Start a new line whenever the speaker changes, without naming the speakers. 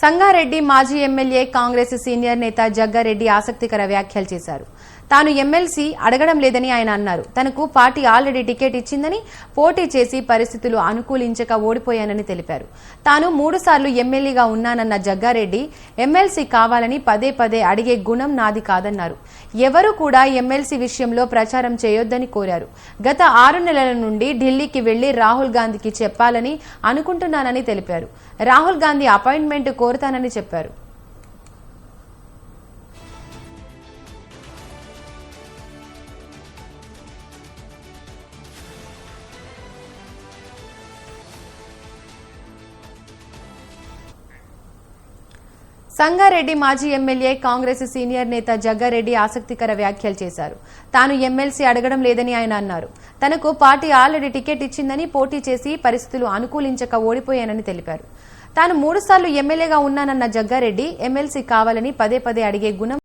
సంగారెడ్డి మాజీ MLA Congress senior నేత జగ్గారెడ్డి ఆసక్తికర వ్యాఖ్యలు చేశారు. తాను ఎమ్మెల్సీ అడగడం లేదని ఆయన అన్నారు. తనకు పార్టీ ఆల్రెడీ టికెట్ ఇచ్చిందని, పోటీ చేసి పరిస్థితులు అనుకూలించక ఓడిపోయానని తెలిపారు. తాను 3 సార్లు ఎమ్మెల్యేగా ఉన్నానన్న జగ్గారెడ్డి ఎమ్మెల్సీ కావాలని పదే పదే అడిగే గుణం నాది కాదన్నారు. ఎవరూ కూడా ఎమ్మెల్సీ విషయంలో ప్రచారం చేయొద్దని కోరారు. గత 6 నెలల నుండి ఢిల్లీకి వెళ్లి రాహుల్ గాంధీకి చెప్పాలని అనుకుంటున్నానని తెలిపారు. రాహుల్ గాంధీ అపాయింట్మెంట్ కోరుతానని చెప్పారు. సంగారెడ్డి మాజీ ఎమ్మెల్యే కాంగ్రెస్ సీనియర్ నేత జగ్గారెడ్డి ఆసక్తికర వ్యాఖ్యలు చేశారు. తాను ఎమ్మెల్సీ అడగడం లేదని ఆయన అన్నారు. తనకు పార్టీ ఆల్రెడీ టికెట్ ఇచ్చిందని, పోటీ చేసి పరిస్థితులు అనుకూలించక ఓడిపోయానని తెలిపారు. తాను 3 సార్లు ఎమ్మెల్యేగా ఉన్నానన్న జగ్గారెడ్డి ఎమ్మెల్సీ కావాలని పదే పదే అడిగే గుణం